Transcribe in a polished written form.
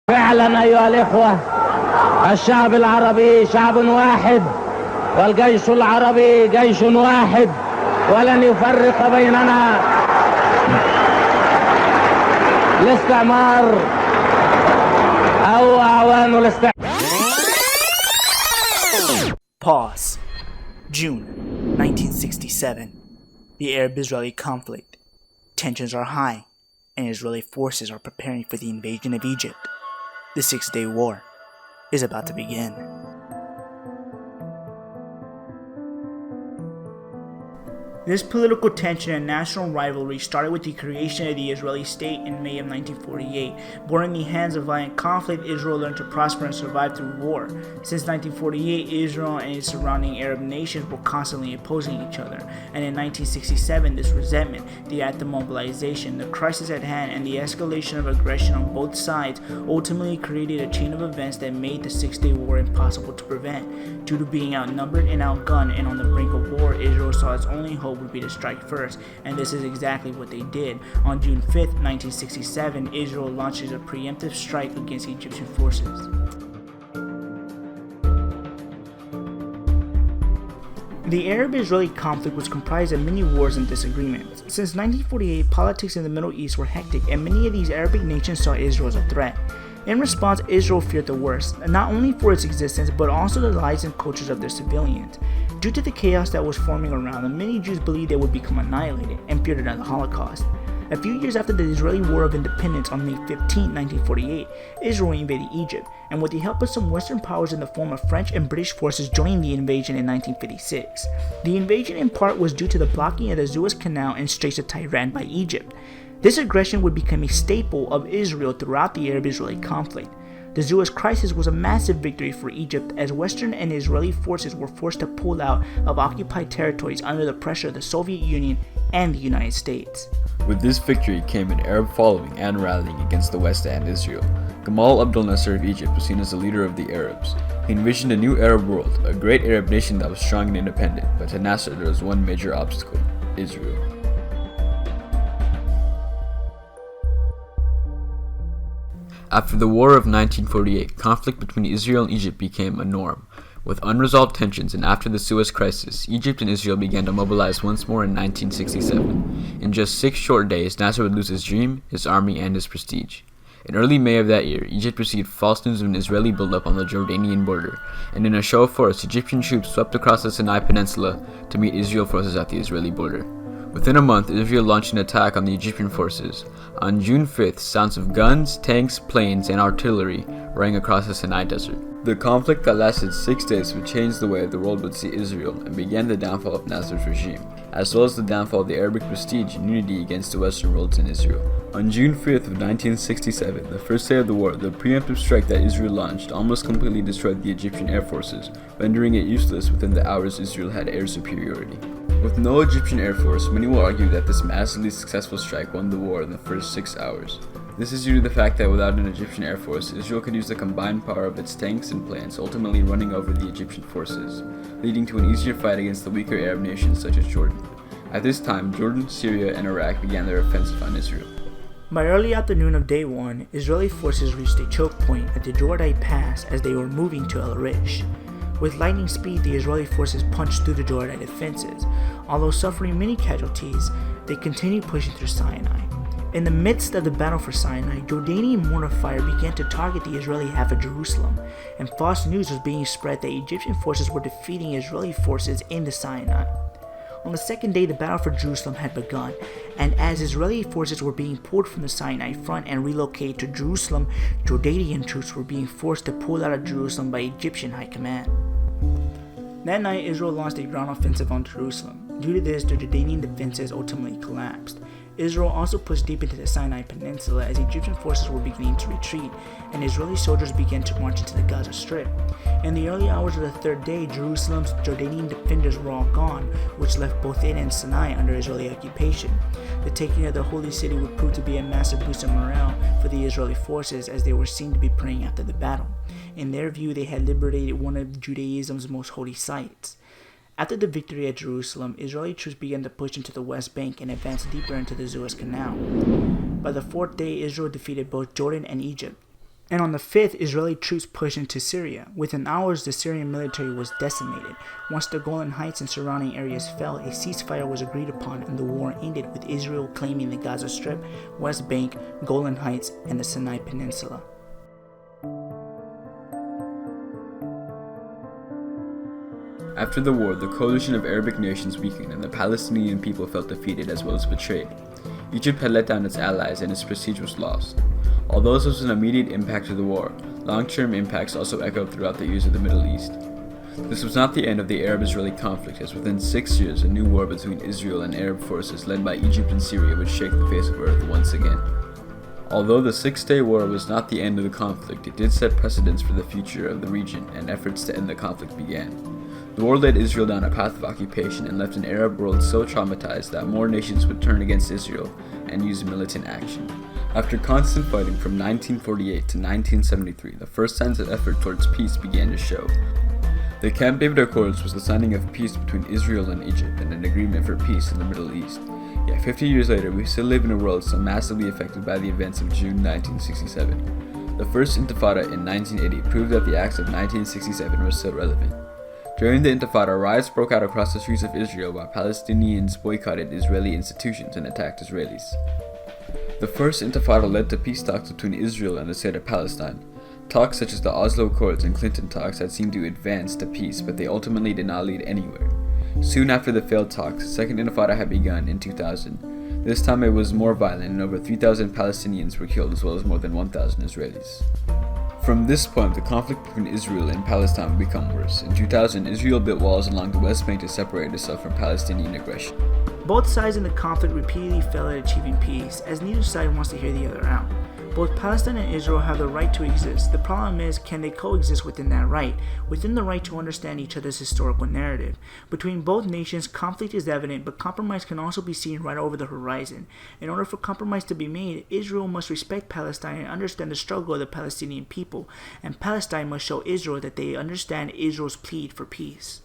فعلا أيها الإخوة، الشعب العربي شعب واحد، والجيش العربي جيش واحد، ولن يفرق بيننا الاستعمار أو أعوان الاستعمار. Pause. June 1967. The Arab-Israeli conflict. Tensions are high, and Israeli forces are preparing for the invasion of Egypt. The Six-Day War is about to begin. This political tension and national rivalry started with the creation of the Israeli state in May of 1948. Born in the hands of violent conflict, Israel learned to prosper and survive through war. Since 1948, Israel and its surrounding Arab nations were constantly opposing each other. And in 1967, this resentment, the act of mobilization, the crisis at hand, and the escalation of aggression on both sides ultimately created a chain of events that made the Six-Day War impossible to prevent. Due to being outnumbered and outgunned and on the brink of war, Israel saw its only hope would be to strike first, and this is exactly what they did. On June 5th, 1967, Israel launches a preemptive strike against Egyptian forces. The Arab-Israeli conflict was comprised of many wars and disagreements. Since 1948, politics in the Middle East were hectic, and many of these Arabic nations saw Israel as a threat. In response, Israel feared the worst, not only for its existence, but also the lives and cultures of their civilians. Due to the chaos that was forming around them, many Jews believed they would become annihilated and feared another Holocaust. A few years after the Israeli War of Independence on May 15, 1948, Israel invaded Egypt, and with the help of some Western powers in the form of French and British forces joining the invasion in 1956. The invasion in part was due to the blocking of the Suez Canal and Straits of Tiran by Egypt. This aggression would become a staple of Israel throughout the Arab-Israeli conflict. The Suez Crisis was a massive victory for Egypt, as Western and Israeli forces were forced to pull out of occupied territories under the pressure of the Soviet Union and the United States. With this victory came an Arab following and rallying against the West and Israel. Gamal Abdel Nasser of Egypt was seen as the leader of the Arabs. He envisioned a new Arab world, a great Arab nation that was strong and independent, but to Nasser there was one major obstacle: Israel. After the War of 1948, conflict between Israel and Egypt became a norm. With unresolved tensions and after the Suez Crisis, Egypt and Israel began to mobilize once more in 1967. In just 6 short days, Nasser would lose his dream, his army, and his prestige. In early May of that year, Egypt received false news of an Israeli buildup on the Jordanian border, and in a show of force, Egyptian troops swept across the Sinai Peninsula to meet Israel forces at the Israeli border. Within a month, Israel launched an attack on the Egyptian forces. On June 5th, sounds of guns, tanks, planes, and artillery rang across the Sinai Desert. The conflict that lasted 6 days would change the way the world would see Israel and began the downfall of Nasser's regime, as well as the downfall of the Arabic prestige and unity against the Western worlds in Israel. On June 5th of 1967, the first day of the war, the preemptive strike that Israel launched almost completely destroyed the Egyptian air forces, rendering it useless within the hours Israel had air superiority. With no Egyptian air force, many will argue that this massively successful strike won the war in the first 6 hours. This is due to the fact that without an Egyptian air force, Israel could use the combined power of its tanks and planes, ultimately running over the Egyptian forces, leading to an easier fight against the weaker Arab nations such as Jordan. At this time, Jordan, Syria, and Iraq began their offensive on Israel. By early afternoon of day 1, Israeli forces reached a choke point at the Jordan Pass as they were moving to El Arish. With lightning speed, the Israeli forces punched through the Jordan defenses. Although suffering many casualties, they continued pushing through Sinai. In the midst of the battle for Sinai, Jordanian mortar fire began to target the Israeli half of Jerusalem, and false news was being spread that Egyptian forces were defeating Israeli forces in the Sinai. On the second day, the battle for Jerusalem had begun, and as Israeli forces were being pulled from the Sinai front and relocated to Jerusalem, Jordanian troops were being forced to pull out of Jerusalem by Egyptian high command. That night, Israel launched a ground offensive on Jerusalem. Due to this, the Jordanian defenses ultimately collapsed. Israel also pushed deep into the Sinai Peninsula as Egyptian forces were beginning to retreat, and Israeli soldiers began to march into the Gaza Strip. In the early hours of the third day, Jerusalem's Jordanian defenders were all gone, which left both it and Sinai under Israeli occupation. The taking of the holy city would prove to be a massive boost of morale for the Israeli forces, as they were seen to be praying after the battle. In their view, they had liberated one of Judaism's most holy sites. After the victory at Jerusalem, Israeli troops began to push into the West Bank and advance deeper into the Suez Canal. By the fourth day, Israel defeated both Jordan and Egypt. And on the 5th, Israeli troops pushed into Syria. Within hours, the Syrian military was decimated. Once the Golan Heights and surrounding areas fell, a ceasefire was agreed upon and the war ended, with Israel claiming the Gaza Strip, West Bank, Golan Heights, and the Sinai Peninsula. After the war, the coalition of Arabic nations weakened and the Palestinian people felt defeated as well as betrayed. Egypt had let down its allies and its prestige was lost. Although this was an immediate impact of the war, long-term impacts also echoed throughout the years of the Middle East. This was not the end of the Arab-Israeli conflict, as within 6 years a new war between Israel and Arab forces led by Egypt and Syria would shake the face of earth once again. Although the Six-Day War was not the end of the conflict, it did set precedents for the future of the region, and efforts to end the conflict began. The war led Israel down a path of occupation and left an Arab world so traumatized that more nations would turn against Israel and use militant action. After constant fighting from 1948 to 1973, the first signs of effort towards peace began to show. The Camp David Accords was the signing of peace between Israel and Egypt and an agreement for peace in the Middle East. Yet 50 years later, we still live in a world so massively affected by the events of June 1967. The First Intifada in 1980 proved that the acts of 1967 were still relevant. During the Intifada, riots broke out across the streets of Israel while Palestinians boycotted Israeli institutions and attacked Israelis. The First Intifada led to peace talks between Israel and the state of Palestine. Talks such as the Oslo Accords and Clinton talks had seemed to advance to peace, but they ultimately did not lead anywhere. Soon after the failed talks, the Second Intifada had begun in 2000. This time it was more violent and over 3,000 Palestinians were killed as well as more than 1,000 Israelis. From this point, the conflict between Israel and Palestine would become worse. In 2000, Israel built walls along the West Bank to separate itself from Palestinian aggression. Both sides in the conflict repeatedly failed at achieving peace, as neither side wants to hear the other out. Both Palestine and Israel have the right to exist. The problem is, can they coexist within that right, within the right to understand each other's historical narrative? Between both nations, conflict is evident, but compromise can also be seen right over the horizon. In order for compromise to be made, Israel must respect Palestine and understand the struggle of the Palestinian people, and Palestine must show Israel that they understand Israel's plea for peace.